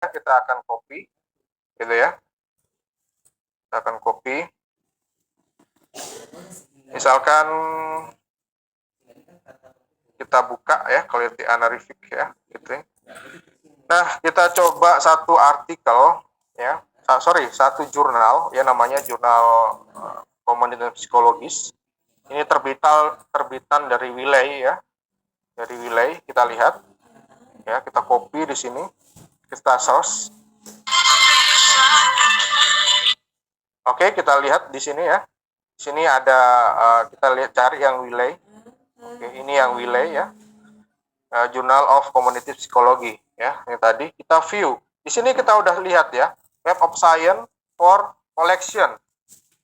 kita akan copy, gitu ya. Kita akan copy. Misalkan kita buka ya, Clarity Analytics ya, gitu ya. Nah, kita coba satu artikel ya, satu jurnal ya, namanya jurnal Komunitas Psikologis. Ini terbitan dari Wiley ya. Dari Wiley kita lihat ya, kita copy di sini, kita search. Oke, kita lihat di sini ya. Di sini ada kita lihat, cari yang Wiley. Oke, ini yang Wiley ya. Journal of Community Psychology ya. Ini tadi kita view. Di sini kita udah lihat ya, Web of Science for Collection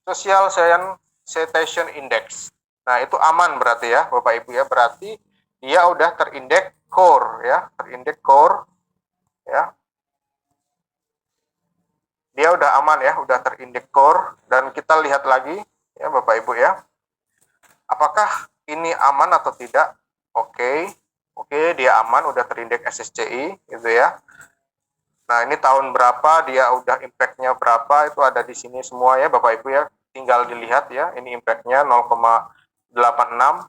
Social Science Citation Index. Nah, itu aman berarti ya, Bapak Ibu ya. Berarti dia udah terindeks core ya, terindeks core ya. Dia udah aman ya, udah terindeks core. Dan kita lihat lagi ya Bapak Ibu ya, apakah ini aman atau tidak. Oke, dia aman, udah terindeks SSCI gitu ya. Nah, ini tahun berapa, dia udah impact-nya berapa, itu ada di sini semua ya Bapak Ibu ya. Tinggal dilihat ya, ini impact-nya 0,86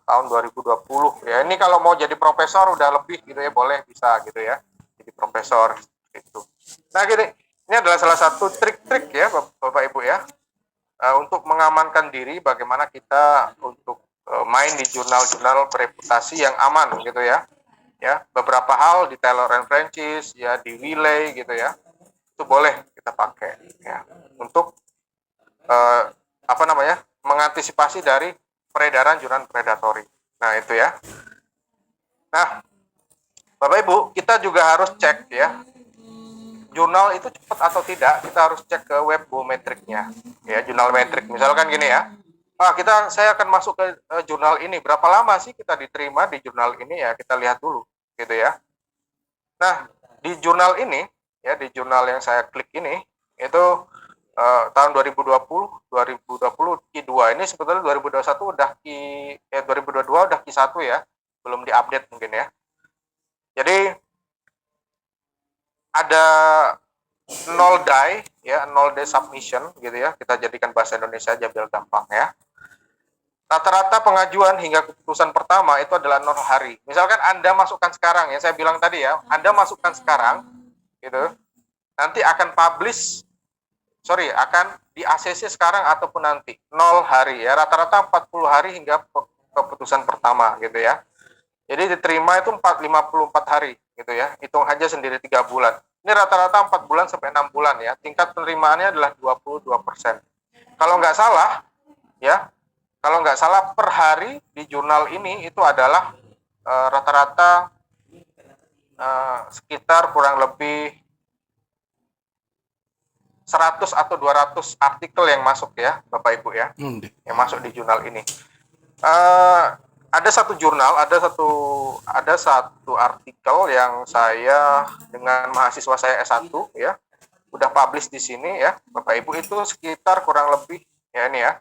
tahun 2020 ya. Ini kalau mau jadi profesor udah lebih gitu ya, boleh, bisa gitu ya, jadi profesor gitu. Nah, gini, ini adalah salah satu trik-trik ya Bapak Ibu ya, untuk mengamankan diri, bagaimana kita untuk main di jurnal-jurnal bereputasi yang aman gitu ya. Ya, beberapa hal di Taylor and Francis ya, di Wiley gitu ya, itu boleh kita pakai ya untuk mengantisipasi dari peredaran jurnal predatory. Nah, itu ya. Nah, Bapak Ibu, kita juga harus cek ya, jurnal itu cepat atau tidak. Kita harus cek ke web biometriknya ya, jurnal metrik. Misalkan gini ya, saya akan masuk ke jurnal ini, berapa lama sih kita diterima di jurnal ini ya, kita lihat dulu gitu ya. Nah, di jurnal ini ya, di jurnal yang saya klik ini itu tahun 2020 Q2, ini sebetulnya 2021 udah 2022 udah Q1 ya, belum diupdate mungkin ya. Jadi ada 0 day ya, 0 day submission gitu ya, kita jadikan bahasa Indonesia aja biar gampang ya. Rata-rata pengajuan hingga keputusan pertama itu adalah 0 hari. Misalkan Anda masukkan sekarang ya, saya bilang tadi ya, Anda masukkan sekarang gitu, nanti akan akan di ACC sekarang ataupun nanti 0 hari ya, rata-rata 40 hari hingga keputusan pertama gitu ya. Jadi diterima itu 54 hari gitu ya, hitung aja sendiri 3 bulan. Ini rata-rata 4 bulan sampai 6 bulan ya, tingkat penerimaannya adalah 22%. Kalau nggak salah ya, kalau nggak salah per hari di jurnal ini itu adalah rata-rata sekitar kurang lebih 100 atau 200 artikel yang masuk ya Bapak Ibu ya, yang masuk di jurnal ini. Ada satu jurnal, ada satu artikel yang saya dengan mahasiswa saya S1 ya, udah publish di sini ya Bapak Ibu, itu sekitar kurang lebih ya, ini ya.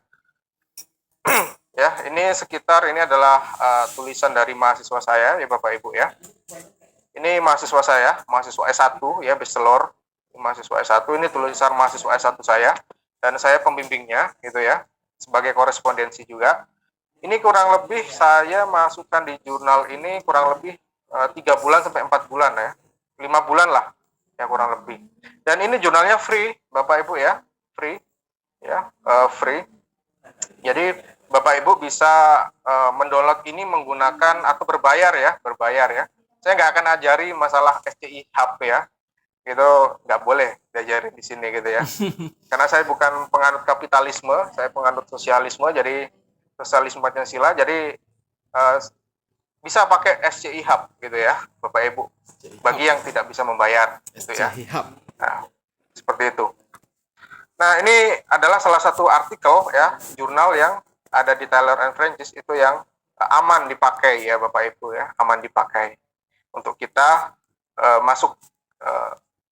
Ya, ini adalah tulisan dari mahasiswa saya ya Bapak Ibu ya. Ini mahasiswa saya, mahasiswa S1 ya, bachelor, mahasiswa S1, ini tulisan mahasiswa S1 saya, dan saya pembimbingnya gitu ya, sebagai korespondensi juga. Ini kurang lebih saya masukkan di jurnal ini kurang lebih 3 bulan sampai 4 bulan ya, 5 bulan lah ya kurang lebih. Dan ini jurnalnya free Bapak Ibu ya, free ya, free. Jadi Bapak Ibu bisa mendownload ini menggunakan atau berbayar ya. Saya nggak akan ajari masalah SCI Hub ya, itu nggak boleh diajarin di sini gitu ya. Karena saya bukan penganut kapitalisme, saya penganut sosialisme, jadi sosialisme Pancasila, jadi bisa pakai SCI Hub gitu ya Bapak Ibu, bagi yang tidak bisa membayar gitu ya. Nah, seperti itu. Nah, ini adalah salah satu artikel ya, jurnal yang ada di Taylor and Francis, itu yang aman dipakai ya Bapak Ibu ya, aman dipakai untuk kita masuk,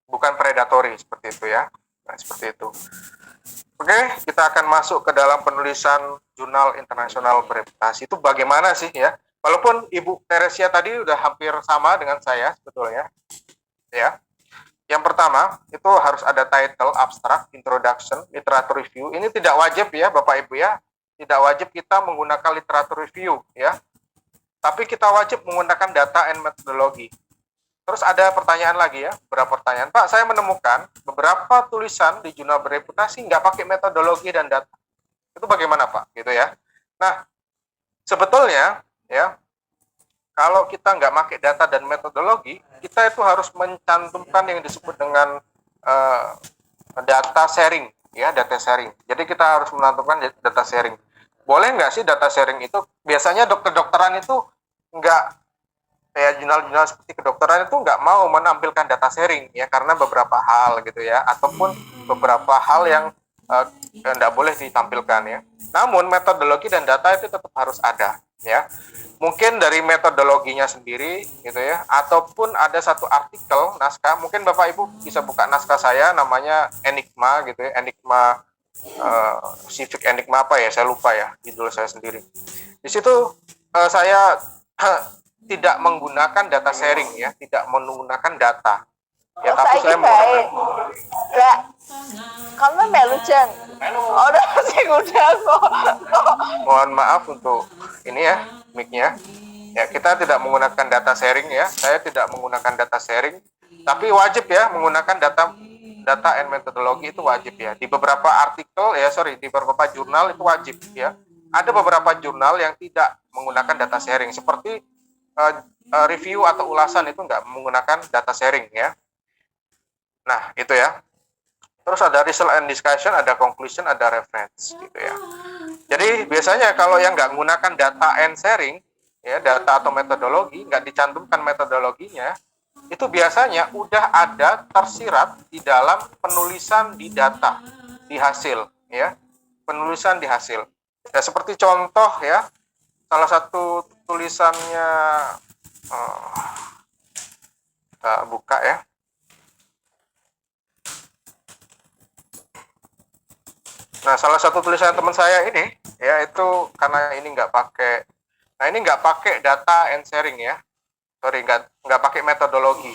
bukan predatory seperti itu ya. Nah, seperti itu. Oke, kita akan masuk ke dalam penulisan jurnal internasional bereputasi. Itu bagaimana sih ya? Walaupun Ibu Teresia tadi udah hampir sama dengan saya sebetulnya ya. Yang pertama, itu harus ada title, abstract, introduction, literature review. Ini tidak wajib ya Bapak Ibu ya. Tidak wajib kita menggunakan literature review ya. Tapi kita wajib menggunakan data and methodology. Terus ada pertanyaan lagi ya, beberapa pertanyaan. Pak, saya menemukan beberapa tulisan di jurnal bereputasi nggak pakai metodologi dan data. Itu bagaimana Pak? Gitu ya. Nah, sebetulnya ya, kalau kita nggak pakai data dan metodologi, kita itu harus mencantumkan yang disebut dengan data sharing, ya, data sharing. Jadi kita harus mencantumkan data sharing. Boleh nggak sih data sharing itu? Biasanya dokter-dokteran itu nggak, kayak jurnal-jurnal seperti kedokteran itu nggak mau menampilkan data sharing, ya, karena beberapa hal gitu ya, ataupun beberapa hal yang nggak boleh ditampilkan ya. Namun metodologi dan data itu tetap harus ada, ya. Mungkin dari metodologinya sendiri gitu ya, ataupun ada satu artikel naskah. Mungkin Bapak Ibu bisa buka naskah saya, namanya Enigma gitu ya, Enigma Civic Enigma apa ya, saya lupa ya judul saya sendiri. Di situ saya tidak menggunakan data sharing ya, tidak menggunakan data. Ya, tapi saya menggunakan. Lah, kamu melu Jeng. Udah sih udah kok. Mohon maaf untuk ini ya, mic-nya. Ya, kita tidak menggunakan data sharing ya. Saya tidak menggunakan data sharing, tapi wajib ya menggunakan data and metodologi, itu wajib ya. Di beberapa artikel ya, di beberapa jurnal itu wajib ya. Ada beberapa jurnal yang tidak menggunakan data sharing, seperti review atau ulasan itu nggak menggunakan data sharing ya. Nah, itu ya. Terus ada result and discussion, ada conclusion, ada reference gitu ya. Jadi biasanya kalau yang nggak menggunakan data and sharing, ya, data atau metodologi, nggak dicantumkan metodologinya, itu biasanya udah ada tersirat di dalam penulisan di data, di hasil, ya, penulisan di hasil. Ya, seperti contoh ya, salah satu tulisannya, kita buka ya. Nah, salah satu tulisan teman saya ini, ya, itu karena ini nggak pakai, nah ini nggak pakai data and sharing ya, nggak pakai metodologi,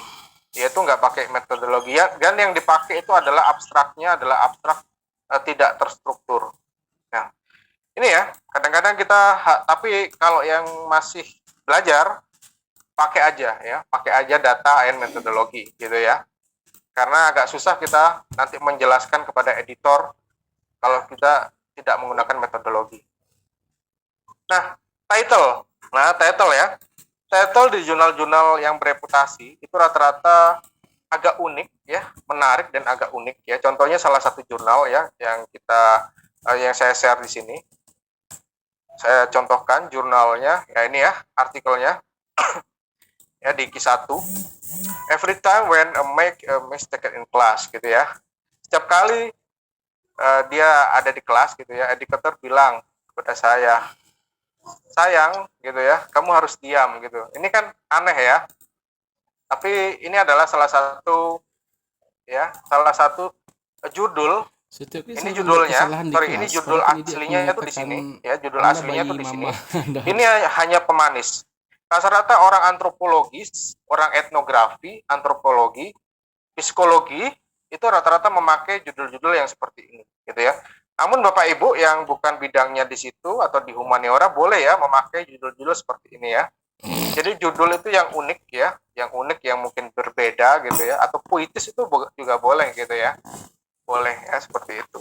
yaitu nggak pakai metodologi ya, dan yang dipakai itu adalah abstraknya, adalah abstrak tidak terstruktur. Nah, ini ya, kadang-kadang kita, tapi kalau yang masih belajar, pakai aja data and metodologi gitu ya, karena agak susah kita nanti menjelaskan kepada editor kalau kita tidak menggunakan metodologi. Nah, title ya. Title di jurnal-jurnal yang bereputasi itu rata-rata agak unik ya, menarik dan agak unik ya. Contohnya salah satu jurnal ya yang yang saya share di sini. Saya contohkan jurnalnya, ya ini ya, artikelnya. Ya, di Q1. Every time when I make a mistake in class gitu ya. Setiap kali dia ada di kelas gitu ya, educator bilang kepada saya, sayang gitu ya, kamu harus diam gitu. Ini kan aneh ya, tapi ini adalah salah satu judul. Ini judulnya, ini judul aslinya itu di sini ya, judul aslinya itu di sini. Ini hanya pemanis. Rata-rata orang antropologis, orang etnografi, antropologi, psikologi itu rata-rata memakai judul-judul yang seperti ini gitu ya. Namun Bapak Ibu yang bukan bidangnya di situ atau di humaniora boleh ya memakai judul-judul seperti ini ya. Jadi judul itu yang unik ya, yang mungkin berbeda gitu ya, atau puitis itu juga boleh gitu ya. Boleh ya, seperti itu.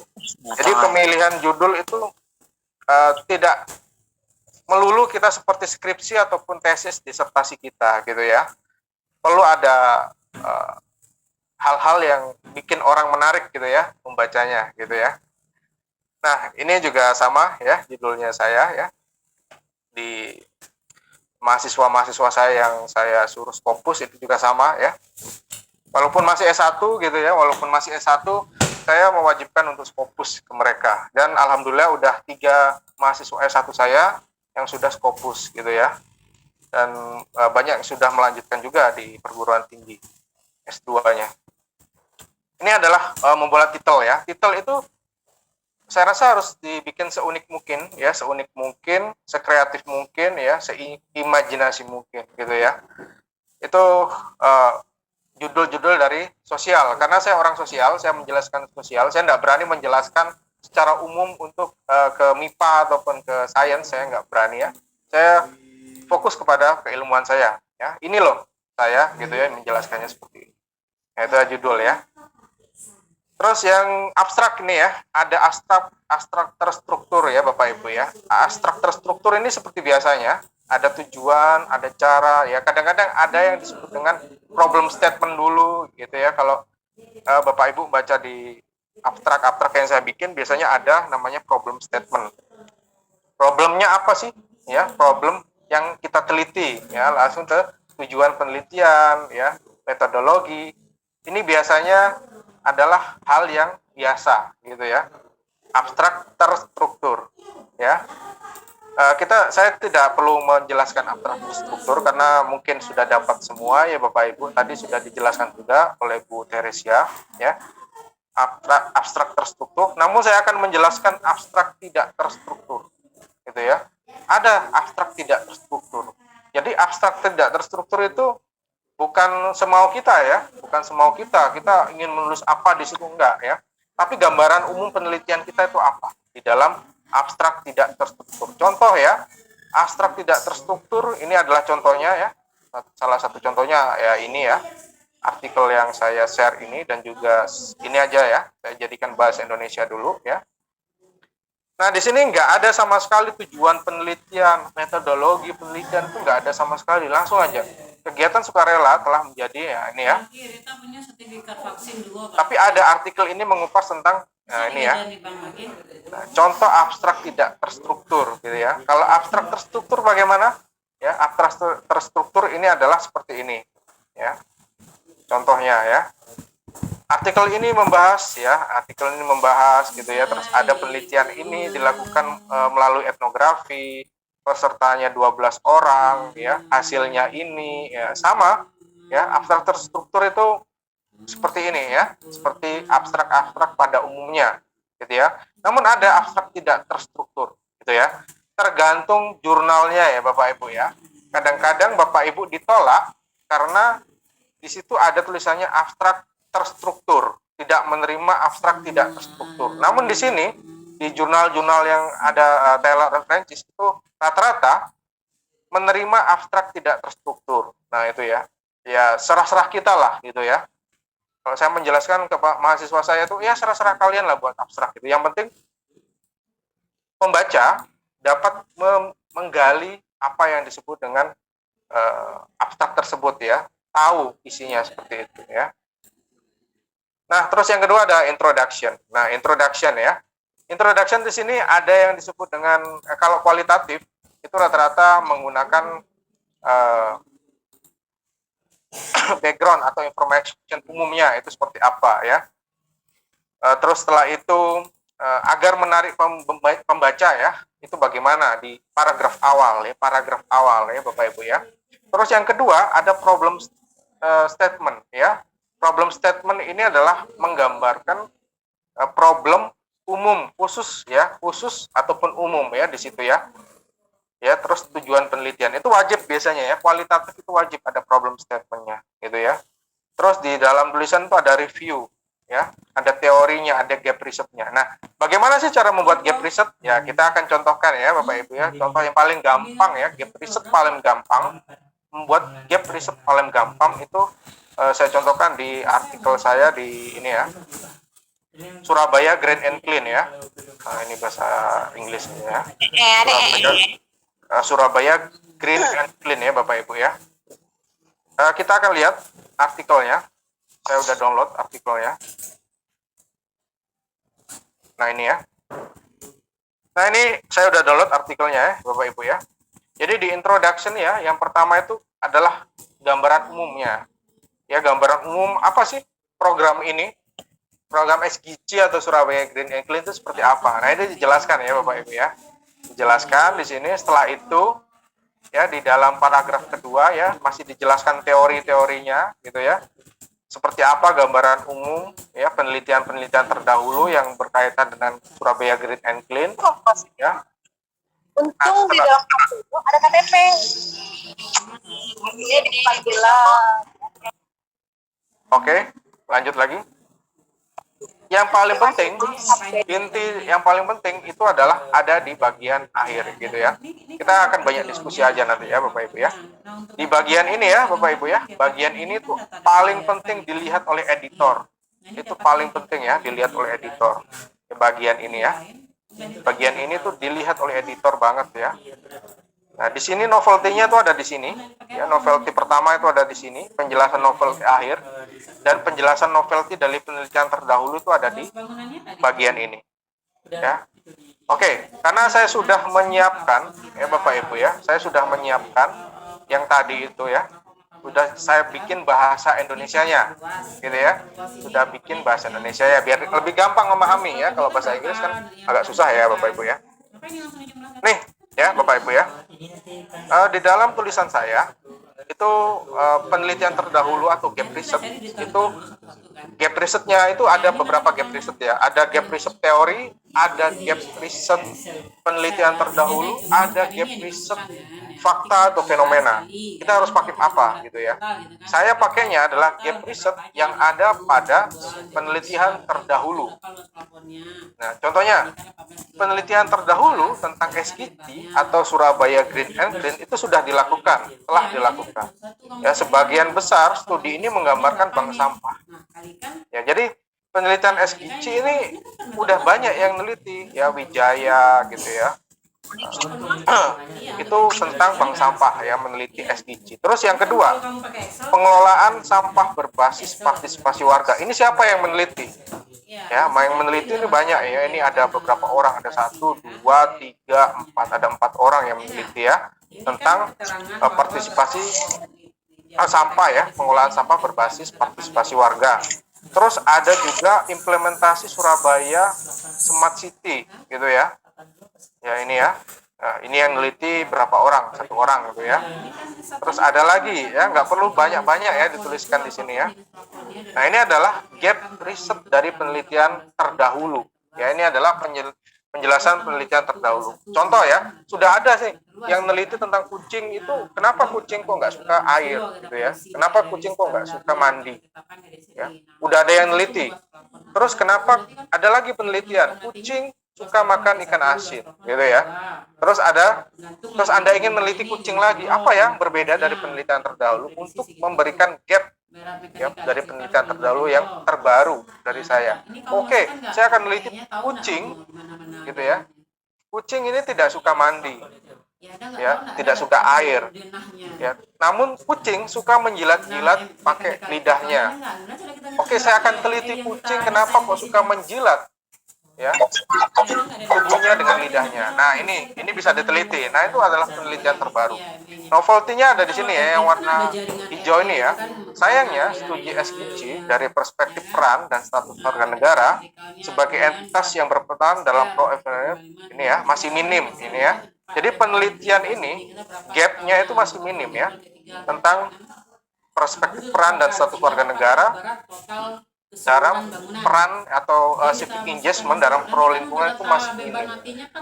Jadi pemilihan judul itu tidak melulu kita seperti skripsi ataupun tesis disertasi kita gitu ya. Perlu ada hal-hal yang bikin orang menarik gitu ya membacanya gitu ya. Nah, ini juga sama ya judulnya saya ya. Di mahasiswa-mahasiswa saya yang saya suruh Scopus itu juga sama ya. Walaupun masih S1 gitu ya, saya mewajibkan untuk Scopus ke mereka. Dan alhamdulillah udah 3 mahasiswa S1 saya yang sudah Scopus gitu ya. Dan banyak yang sudah melanjutkan juga di perguruan tinggi S2-nya. Ini adalah membuat titel ya. Titel itu saya rasa harus dibikin seunik mungkin ya, sekreatif mungkin ya, seimajinasi mungkin gitu ya. Itu judul-judul dari sosial. Karena saya orang sosial, saya menjelaskan sosial, saya tidak berani menjelaskan secara umum untuk ke MIPA ataupun ke sains, saya nggak berani ya. Saya fokus kepada keilmuan saya. Ya, ini loh saya gitu ya menjelaskannya seperti ini. Nah, itu judul ya. Terus yang abstrak ini ya, ada abstrak terstruktur ya Bapak Ibu ya. Abstrak terstruktur ini seperti biasanya, ada tujuan, ada cara ya. Kadang-kadang ada yang disebut dengan problem statement dulu gitu ya. Kalau Bapak Ibu baca di abstrak yang saya bikin biasanya ada namanya problem statement. Problemnya apa sih? Ya, problem yang kita teliti ya, langsung ke tujuan penelitian ya, metodologi. Ini biasanya adalah hal yang biasa gitu ya, abstrak terstruktur ya. Saya tidak perlu menjelaskan abstrak terstruktur karena mungkin sudah dapat semua ya Bapak Ibu, tadi sudah dijelaskan juga oleh Bu Teresia ya, abstrak terstruktur. Namun saya akan menjelaskan abstrak tidak terstruktur gitu ya. Ada abstrak tidak terstruktur. Jadi abstrak tidak terstruktur itu bukan semau kita ya, bukan semau kita ingin menulis apa di situ, enggak ya, tapi gambaran umum penelitian kita itu apa di dalam abstrak tidak terstruktur. Contoh ya, abstrak tidak terstruktur ini adalah contohnya ya, salah satu contohnya ya ini ya, artikel yang saya share ini, dan juga ini aja ya, saya jadikan bahasa Indonesia dulu ya. Nah, di sini nggak ada sama sekali tujuan penelitian, metodologi penelitian itu nggak ada sama sekali, langsung aja. Kegiatan sukarela telah menjadi ya ini ya. Tapi ada artikel ini mengupas tentang ini ya. Nah, contoh abstrak tidak terstruktur gitu ya. Kalau abstrak terstruktur bagaimana? Ya, abstrak terstruktur ini adalah seperti ini ya. Contohnya ya. Artikel ini membahas gitu ya, terus ada penelitian ini dilakukan melalui etnografi, pesertanya 12 orang ya, hasilnya ini ya, sama ya. Abstrak terstruktur itu seperti ini ya, seperti abstrak pada umumnya gitu ya. Namun ada abstrak tidak terstruktur gitu ya, tergantung jurnalnya ya Bapak Ibu ya. Kadang-kadang Bapak Ibu ditolak karena di situ ada tulisannya abstrak terstruktur, tidak menerima abstrak tidak terstruktur. Namun di sini di jurnal-jurnal yang ada Taylor Francis itu rata-rata menerima abstrak tidak terstruktur. Nah itu ya, ya serah-serah kita lah gitu ya. Kalau saya menjelaskan ke mahasiswa saya itu ya serah-serah kalian lah buat abstrak gitu. Yang penting pembaca dapat menggali apa yang disebut dengan abstrak tersebut ya, tahu isinya seperti itu ya. Nah, terus yang kedua ada introduction. Nah, introduction ya. Introduction di sini ada yang disebut dengan kalau kualitatif itu rata-rata menggunakan background atau information umumnya itu seperti apa ya. Terus setelah itu agar menarik pembaca ya, itu bagaimana di paragraf awal ya, Bapak Ibu ya. Terus yang kedua ada problem statement ya. Problem statement ini adalah menggambarkan problem umum, khusus ataupun umum ya di situ ya. Ya, terus tujuan penelitian itu wajib biasanya ya, kualitatif itu wajib ada problem statement-nya gitu ya. Terus di dalam tulisan itu ada review ya, ada teorinya, ada gap riset-nya. Nah, bagaimana sih cara membuat gap riset? Ya, kita akan contohkan ya Bapak Ibu ya. Contoh yang paling gampang ya, gap riset paling gampang. Membuat gap riset paling gampang itu saya contohkan di artikel saya di ini ya, Surabaya Green and Clean ya. Ini bahasa Inggris ya. Surabaya Green and Clean ya Bapak Ibu ya. Kita akan lihat artikelnya. Saya udah download artikelnya. Nah ini ya. Nah ini saya udah download artikelnya ya Bapak Ibu ya. Jadi di introduction ya, yang pertama itu adalah gambaran umumnya. Ya, gambaran umum apa sih program ini? Program SGC atau Surabaya Green and Clean itu seperti apa? Nah, ini dijelaskan ya Bapak Ibu ya. Dijelaskan di sini. Setelah itu ya di dalam paragraf kedua ya masih dijelaskan teori-teorinya gitu ya. Seperti apa gambaran umum ya, penelitian-penelitian terdahulu yang berkaitan dengan Surabaya Green and Clean ya. Untung di dalam itu ada KTP. Ini di panggilan. Oke, lanjut lagi. Yang paling penting, yang paling penting itu adalah ada di bagian akhir gitu ya. Kita akan banyak diskusi aja nanti ya Bapak Ibu ya. Di bagian ini ya Bapak Ibu ya, bagian ini tuh paling penting dilihat oleh editor. Itu paling penting ya dilihat oleh editor. Bagian ini ya. Bagian ini tuh dilihat oleh editor banget ya. Nah, di sini novelty-nya tuh ada di sini. Ya, novelty pertama itu ada di sini, penjelasan novelty akhir dan penjelasan novelty dari penelitian terdahulu itu ada di bagian ini. Ya. Oke, karena saya sudah menyiapkan ya Bapak Ibu ya, saya sudah menyiapkan yang tadi itu ya. Sudah saya bikin bahasa Indonesianya. Gitu ya. Sudah bikin bahasa Indonesia ya biar lebih gampang memahami ya. Kalau bahasa Inggris kan agak susah ya Bapak Ibu ya. Nih, ya Bapak Ibu ya. Di dalam tulisan saya itu penelitian terdahulu atau gap research itu gap risetnya itu ada beberapa gap riset ya. Ada gap riset teori, ada gap riset penelitian terdahulu, ada gap riset fakta atau fenomena. Kita harus pakai apa gitu ya. Saya pakainya adalah gap riset yang ada pada penelitian terdahulu. Nah, contohnya penelitian terdahulu tentang SGT atau Surabaya Green and Green itu sudah dilakukan, telah dilakukan. Ya, sebagian besar studi ini menggambarkan bank sampah. Ya, jadi penelitian SGC ini udah banyak yang neliti, ya Wijaya gitu ya. Itu tentang bank sampah ya, meneliti SDG. Terus yang kedua, pengelolaan sampah berbasis partisipasi warga. Ini siapa yang meneliti? Ya, yang meneliti ini banyak ya. Ini ada beberapa orang, ada 1, 2, 3, 4, ada 4 orang yang meneliti ya tentang partisipasi sampah ya, pengelolaan sampah berbasis partisipasi warga. Terus ada juga implementasi Surabaya Smart City gitu ya. Ya ini ya, nah, ini yang neliti berapa orang, 1 orang gitu ya. Terus ada lagi ya, nggak perlu banyak-banyak ya dituliskan di sini ya. Nah ini adalah gap riset dari penelitian terdahulu. Ya ini adalah penjelasan penelitian terdahulu. Contoh ya, sudah ada sih yang neliti tentang kucing itu, kenapa kucing kok nggak suka air gitu ya? Kenapa kucing kok nggak suka mandi? Ya, udah ada yang neliti. Terus kenapa ada lagi penelitian kucing suka makan ikan asin gitu ya. Terus Anda ingin meneliti kucing lagi, apa yang berbeda dari penelitian terdahulu untuk memberikan gap ya, dari penelitian terdahulu yang terbaru dari saya. Oke, saya akan meneliti kucing gitu ya. Kucing ini tidak suka mandi. Ya, tidak suka air. Ya, namun kucing suka menjilat-jilat pakai lidahnya. Oke, saya akan teliti kucing kenapa kok suka menjilat ya tubuhnya dengan lidahnya. Nah ini bisa diteliti. Nah itu adalah penelitian terbaru. Novelty-nya ada di sini ya, yang warna hijau ini ya. Sayangnya studi SGC dari perspektif peran dan status warga negara sebagai entitas yang berperan dalam pro-FNF ini ya masih minim ini ya. Jadi penelitian ini gap-nya itu masih minim ya tentang perspektif peran dan status warga negara dalam peran atau civic engagement dalam pro lingkungan itu masih minim.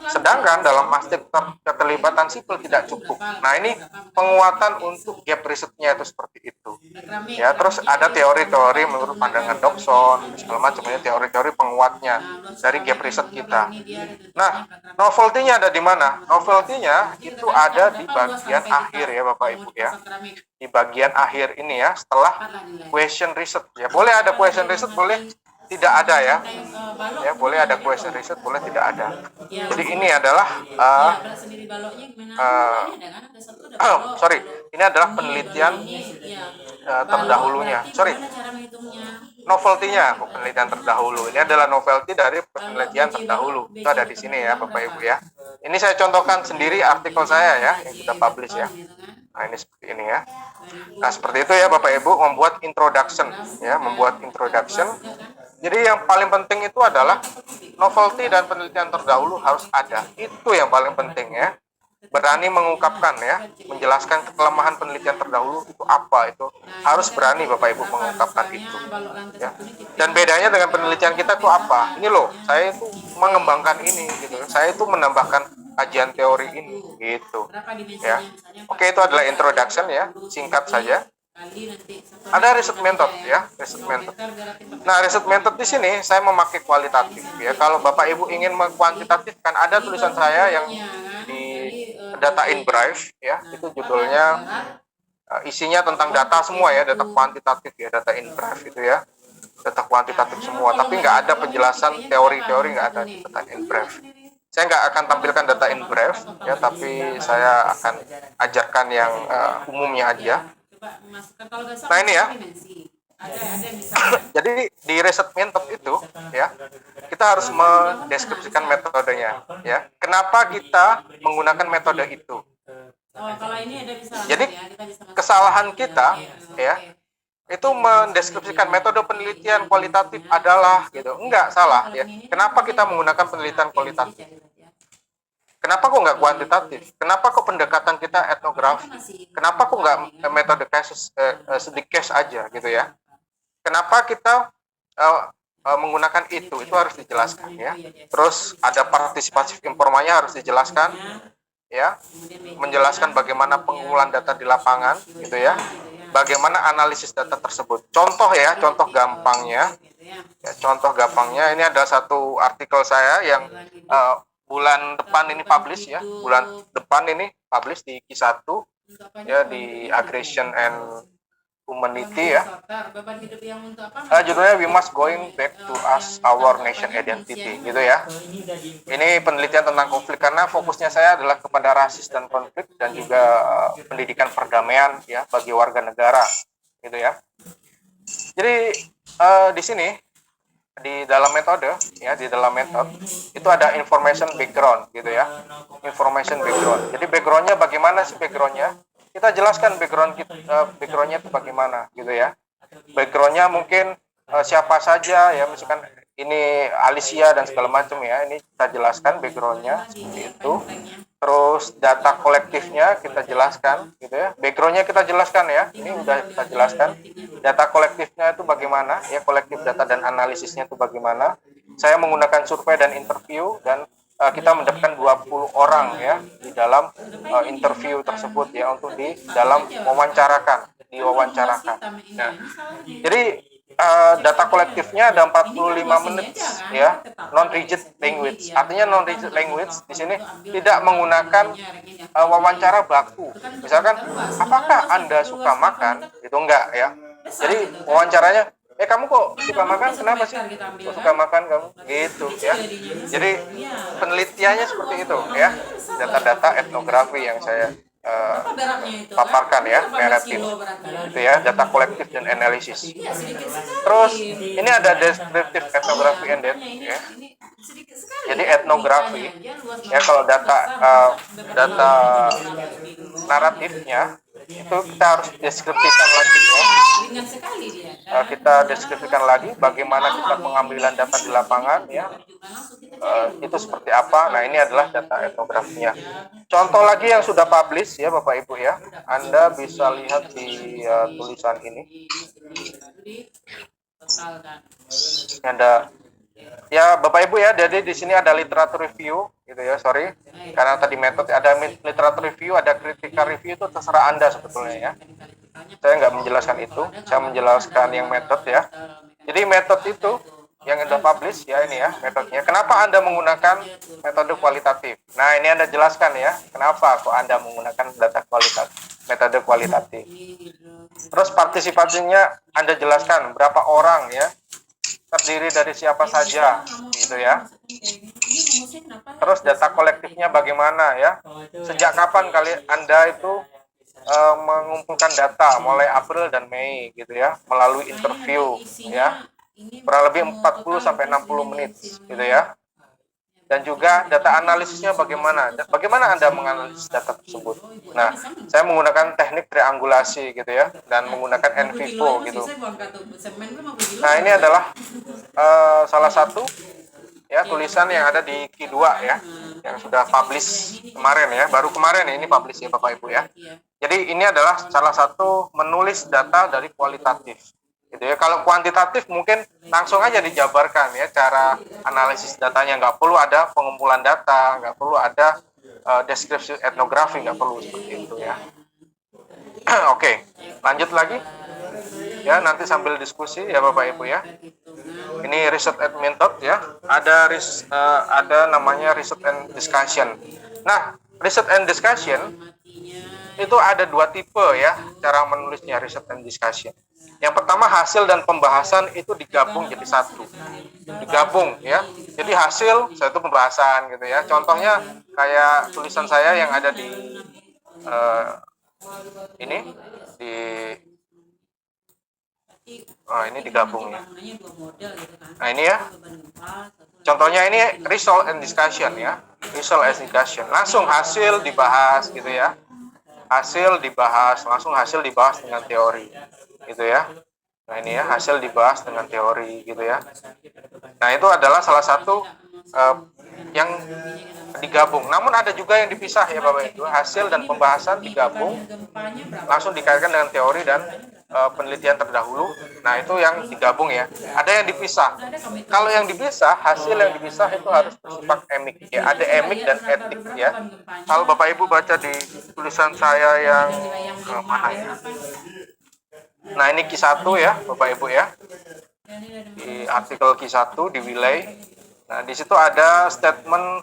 Sedangkan dalam aspek keterlibatan sipil tidak cukup. Nah ini penguatan untuk gap risetnya itu seperti itu. Ya terus ada teori-teori menurut pandangan Dobson, segala macam ya teori-teori penguatnya dari gap riset kita. Nah novelty-nya ada di mana? Novelty-nya itu ada di bagian akhir ya Bapak Ibu ya. Di bagian akhir ini ya setelah question research ya, boleh ada question research, boleh tidak ada ya, ya boleh ada question research, boleh tidak ada. Jadi ini adalah ini adalah penelitian terdahulunya, novelty-nya penelitian terdahulu. Ini adalah novelty dari penelitian terdahulu, itu ada di sini ya Bapak Ibu ya. Ini saya contohkan sendiri artikel saya ya yang sudah publish ya. Nah ini seperti ini ya. Nah seperti itu ya Bapak Ibu, membuat introduction ya, membuat introduction. Jadi yang paling penting itu adalah novelty dan penelitian terdahulu harus ada. Itu yang paling penting ya. Berani mengungkapkan ya, menjelaskan kelemahan penelitian terdahulu itu apa, itu harus berani Bapak Ibu mengungkapkan itu ya. Dan bedanya dengan penelitian kita itu apa? Ini loh, saya itu mengembangkan ini gitu. Saya itu menambahkan kajian teori ini gitu ya. Oke, itu adalah introduction ya, singkat saja. Ada riset method ya, riset method. Nah, riset method di sini saya memakai kualitatif ya. Kalau Bapak Ibu ingin mengkuantitatifkan, ada tulisan saya yang di data in Brave ya, itu judulnya isinya tentang data semua ya, data kuantitatif ya, data in Brave itu ya, data kuantitatif semua. Tapi nggak ada penjelasan teori-teori, nggak ada di data in Brave. Saya nggak akan tampilkan data in Brave ya, tapi saya akan ajarkan yang umumnya aja. Nah ini ya. Jadi di riset method itu ya, kita harus mendeskripsikan metodenya ya. Kenapa kita menggunakan metode itu? Jadi kesalahan kita ya itu mendeskripsikan metode penelitian kualitatif adalah gitu. Enggak, salah ya. Kenapa kita menggunakan penelitian kualitatif? Kenapa kok nggak kuantitatif? Kenapa kok pendekatan kita etnografi? Kenapa kok nggak metode case study case aja gitu ya? Kenapa kita menggunakan itu? Itu harus dijelaskan ya. Terus ada partisipatif informanya harus dijelaskan ya. Menjelaskan bagaimana pengumpulan data di lapangan gitu ya. Bagaimana analisis data tersebut. Contoh ya, contoh gampangnya. Ya, contoh gampangnya ini ada satu artikel saya yang bulan depan ini publish ya, bulan depan ini publish di Q1 ya, di Aggression and Humanity ya. Judulnya We Must Going Back to Us Our Nation Identity gitu ya. Ini penelitian tentang konflik karena fokusnya saya adalah kepada rasis dan konflik dan juga pendidikan perdamaian ya bagi warga negara gitu ya. Jadi di sini di dalam metode ya, di dalam metode itu ada information background gitu ya, information background. Jadi backgroundnya bagaimana sih backgroundnya? Kita jelaskan backgroundnya itu bagaimana gitu ya. Backgroundnya mungkin siapa saja ya, misalkan ini Alicia dan segala macam ya, ini kita jelaskan backgroundnya seperti itu. Terus data kolektifnya kita jelaskan gitu ya, backgroundnya kita jelaskan ya, ini udah kita jelaskan. Data kolektifnya itu bagaimana ya, kolektif data dan analisisnya itu bagaimana. Saya menggunakan survei dan interview dan kita mendapatkan 20 orang ya di dalam interview tersebut ya, untuk di dalam diwawancarakan. Nah, jadi data kolektifnya ada 45 menit ya, non-rigid language. Artinya non-rigid language di sini tidak menggunakan wawancara baku. Misalkan, apakah Anda suka makan? Itu enggak ya. Jadi wawancaranya, kamu kok suka makan? Kenapa sih kok suka makan kamu? Gitu ya. Jadi penelitiannya seperti itu ya. Data-data etnografi yang saya paparkan ya, naratif itu ya, data kolektif dan analisis. Terus ini ada deskriptif etnografi and data ya. Jadi etnografi ya, kalau data naratifnya itu kita harus deskripsikan lagi ya. Kita deskripsikan lagi bagaimana kita pengambilan data di lapangan ya. Itu seperti apa. Nah, ini adalah data etnografinya. Contoh lagi yang sudah publish ya Bapak Ibu ya. Anda bisa lihat di tulisan ini. Ada ya Bapak Ibu ya, jadi di sini ada literatur review gitu ya, sorry. Karena tadi metode ada literatur review, ada critical review, itu terserah Anda sebetulnya ya. Saya nggak menjelaskan itu, saya menjelaskan yang metode ya. Jadi metode itu yang sudah publish ya, ini ya metodenya. Kenapa Anda menggunakan metode kualitatif? Nah, ini Anda jelaskan ya, kenapa kok Anda menggunakan data kualitatif, metode kualitatif. Terus partisipasinya Anda jelaskan, berapa orang ya, terdiri dari siapa saja gitu ya. Terus data kolektifnya bagaimana ya, sejak kapan Anda itu mengumpulkan data, mulai April dan Mei gitu ya, melalui interview ya, kurang lebih 40 sampai 60 menit gitu ya. Dan juga data analisisnya bagaimana Anda menganalisis data tersebut. Nah, saya menggunakan teknik triangulasi gitu ya, dan menggunakan NVivo gitu. Nah, ini adalah salah satu ya tulisan yang ada di Q2 ya, yang sudah publish kemarin ya, baru kemarin ini publish ya Bapak Ibu ya. Jadi ini adalah salah satu menulis data dari kualitatif gitu ya. Kalau kuantitatif mungkin langsung aja dijabarkan ya, cara analisis datanya, nggak perlu ada pengumpulan data, nggak perlu ada deskripsi etnografi, nggak perlu seperti itu ya. Oke, lanjut lagi. Ya, nanti sambil diskusi ya Bapak Ibu ya. Ini research and method ya. Ada namanya research and discussion. Nah, research and discussion itu ada dua tipe ya cara menulisnya research and discussion. Yang pertama hasil dan pembahasan itu digabung jadi satu. Digabung ya. Jadi hasil satu pembahasan gitu ya. Contohnya kayak tulisan saya yang ada di ini di ini digabung ya. Nah ini ya. Contohnya ini result and discussion ya. Result and discussion. Langsung hasil dibahas gitu ya. Hasil dibahas, langsung hasil dibahas dengan teori gitu ya. Nah ini ya, hasil dibahas dengan teori gitu ya. Nah itu adalah salah satu yang digabung. Namun ada juga yang dipisah ya Bapak Ibu. Hasil dan pembahasan digabung, langsung dikaitkan dengan teori dan penelitian terdahulu. Nah itu yang digabung ya. Ada yang dipisah. Kalau yang dipisah, hasil yang dipisah itu harus bersifat emik ya. Ada emik dan etik ya. Kalau Bapak Ibu baca di tulisan saya yang mana ya? Nah ini Q1 ya Bapak Ibu ya. Di artikel Q1 di Wiley. Nah di situ ada statement.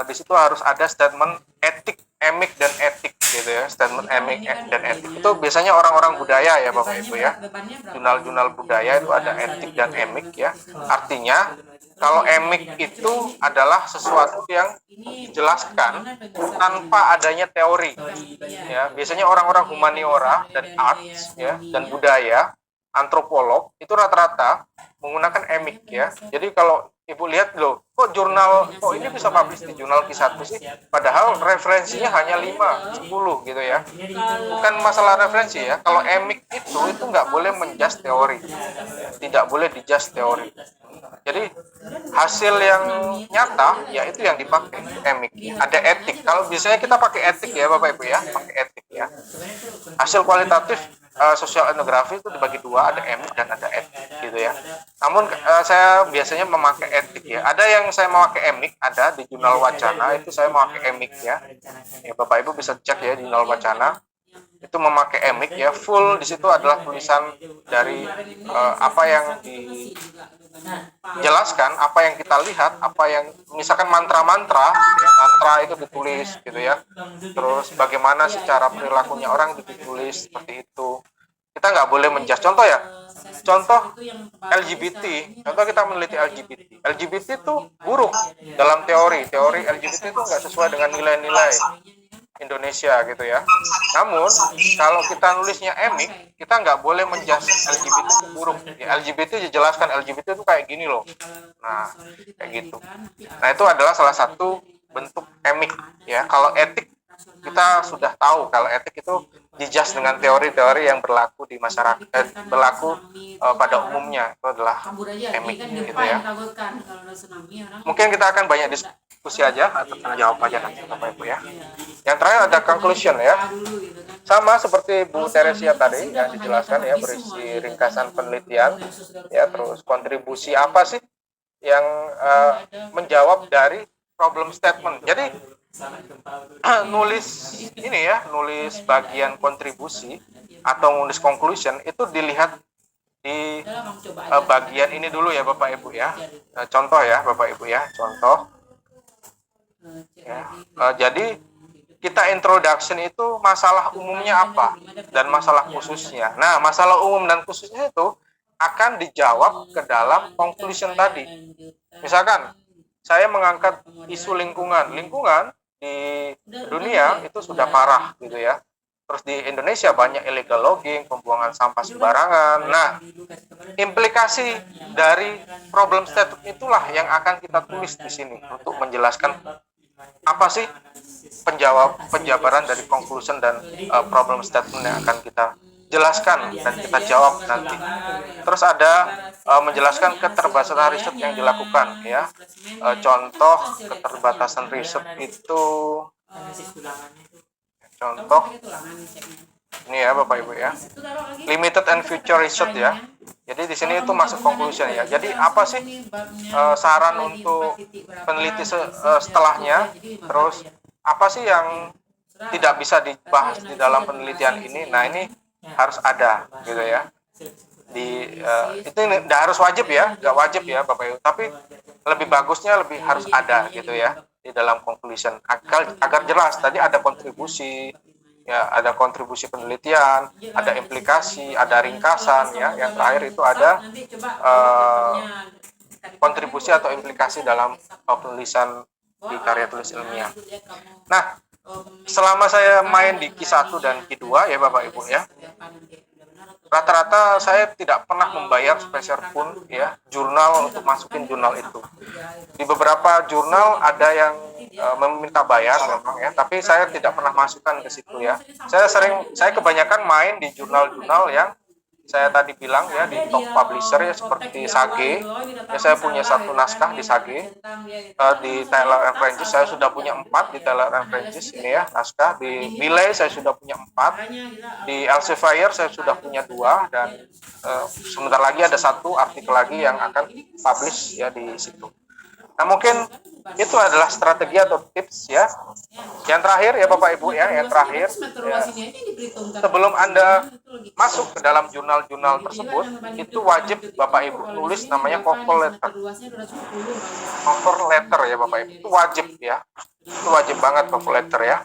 Di situ harus ada statement etik, emik dan etik gitu ya. Statement emik dan etik itu biasanya orang-orang budaya ya Bapak Ibu ya. Jurnal-jurnal budaya itu ada etik dan emik ya. Artinya kalau emik itu adalah sesuatu yang dijelaskan tanpa adanya teori ya. Biasanya orang-orang humaniora dan arts ya dan budaya, antropolog itu rata-rata menggunakan emik ya. Jadi kalau Ibu lihat loh, kok ini bisa publish di jurnal Q1 sih? Padahal referensinya hanya 5, 10 gitu ya. Bukan masalah referensi ya. Kalau emik itu nggak boleh menjudge teori. Tidak boleh dijudge teori. Jadi hasil yang nyata ya itu yang dipakai emik. Ada etik. Kalau biasanya kita pakai etik ya Bapak Ibu ya, pakai etik ya. Hasil kualitatif sosial etnografi itu dibagi dua, ada emik dan ada etik gitu ya. Namun saya biasanya memakai etik ya. Ada yang saya memakai emik, ada di jurnal Wacana itu saya memakai emik ya. Ya Bapak Ibu bisa cek ya di jurnal Wacana itu memakai emik ya. Full di situ adalah tulisan dari apa yang dijelaskan, apa yang kita lihat, apa yang misalkan mantra-mantra itu ditulis gitu ya. Terus bagaimana secara perilakunya orang ditulis seperti itu. Kita nggak boleh menjudge. Contoh ya, contoh LGBT. Contoh kita meneliti LGBT. LGBT itu buruk dalam teori. Teori LGBT itu nggak sesuai dengan nilai-nilai Indonesia gitu ya. Namun kalau kita nulisnya emik, kita nggak boleh menjudge LGBT itu buruk. Ya, LGBT dijelaskan LGBT itu kayak gini loh. Nah kayak gitu. Nah itu adalah salah satu bentuk emik ya. Kalau etik kita sudah tahu kalau etik itu dijudge dengan teori-teori yang berlaku di masyarakat, berlaku pada umumnya itu adalah emik gitu ya. Mungkin kita akan banyak diskusi aja atau tanya jawab aja nanti Bapak Ibu ya. Yang terakhir ada conclusion ya. Sama seperti Bu Teresia tadi yang dijelaskan ya, berisi ringkasan penelitian ya, terus kontribusi apa sih yang menjawab dari problem statement. Jadi nulis ini ya, nulis bagian kontribusi atau nulis conclusion itu dilihat di bagian ini dulu ya Bapak Ibu ya. Contoh ya Bapak Ibu ya, contoh ya. Jadi kita introduction itu masalah umumnya apa dan masalah khususnya. Nah, masalah umum dan khususnya itu akan dijawab ke dalam conclusion tadi. Misalkan saya mengangkat isu lingkungan di dunia itu sudah parah gitu ya. Terus di Indonesia banyak illegal logging, pembuangan sampah sembarangan. Nah, implikasi dari problem statement itulah yang akan kita tulis di sini untuk menjelaskan apa sih penjabaran dari conclusion dan problem statement yang akan kita jelaskan dan kita jawab nanti. Terus ada menjelaskan keterbatasan riset yang dilakukan ya. Contoh keterbatasan riset itu contoh ini ya Bapak Ibu ya. Limited and future research ya. Jadi di sini itu masuk conclusion ya. Jadi apa sih saran untuk peneliti setelahnya? Terus apa sih yang tidak bisa dibahas di dalam penelitian ini. Nah, ini harus ada gitu ya. Itu nggak harus wajib ya, nggak wajib ya Bapak Ibu, tapi lebih bagusnya lebih harus ada gitu ya di dalam conclusion agar jelas tadi ada kontribusi ya, ada kontribusi penelitian, ada implikasi, ada ringkasan ya, yang terakhir itu ada kontribusi atau implikasi dalam penulisan di karya tulis ilmiah. Nah, selama saya main di Q1 dan Q2 ya Bapak Ibu ya, rata-rata saya tidak pernah membayar sepeser pun ya jurnal untuk masukin jurnal itu. Di beberapa jurnal ada yang meminta bayar memang ya, tapi saya tidak pernah masukkan ke situ ya. Saya kebanyakan main di jurnal-jurnal yang saya tadi bilang ya, di top publisher ya, seperti Sage ya, saya punya satu naskah di Sage. Di Taylor and Francis saya sudah punya 4 di Taylor and Francis ini ya, naskah. Di Millay saya sudah punya 4, di Elsevier saya sudah punya 2, dan sebentar lagi ada satu artikel lagi yang akan publish ya di situ. Nah, mungkin itu adalah strategi atau tips ya. Yang terakhir ya Bapak Ibu ya, yang terakhir ya, sebelum Anda masuk ke dalam jurnal-jurnal tersebut, itu wajib Bapak Ibu tulis namanya cover letter. Cover letter ya Bapak Ibu, itu wajib ya. Itu wajib banget cover letter ya.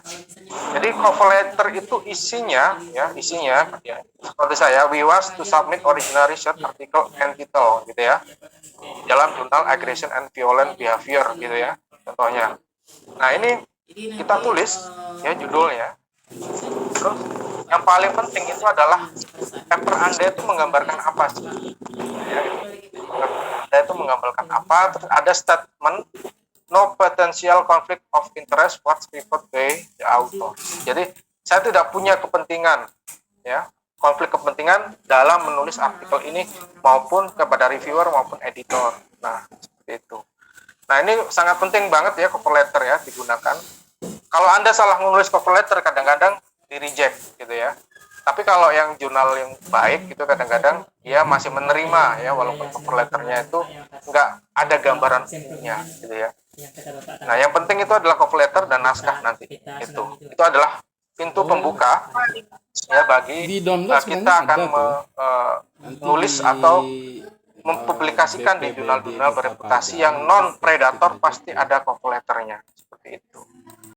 Jadi cover letter itu isinya ya seperti saya, we was to submit original research article and title gitu ya, dalam jurnal Aggression and Violent Behavior gitu ya contohnya. Nah, ini kita tulis ya judulnya. Terus yang paling penting itu adalah paper Anda itu menggambarkan apa sih ya, Anda itu menggambarkan apa. Terus ada statement no potential conflict of interest what's preferred by the author. Jadi saya tidak punya kepentingan ya, konflik kepentingan dalam menulis artikel ini maupun kepada reviewer maupun editor. Nah, seperti itu. Nah, ini sangat penting banget ya cover letter ya digunakan. Kalau Anda salah menulis cover letter kadang-kadang di reject gitu ya. Tapi kalau yang jurnal yang baik itu kadang-kadang dia masih menerima ya, walaupun cover letternya itu nggak ada gambaran umumnya gitu ya. Nah, yang penting itu adalah cover letter dan naskah nanti. Itu adalah pintu pembuka ya bagi kita akan menulis atau mempublikasikan di jurnal-jurnal bereputasi yang non predator. Pasti ada cover letternya seperti itu.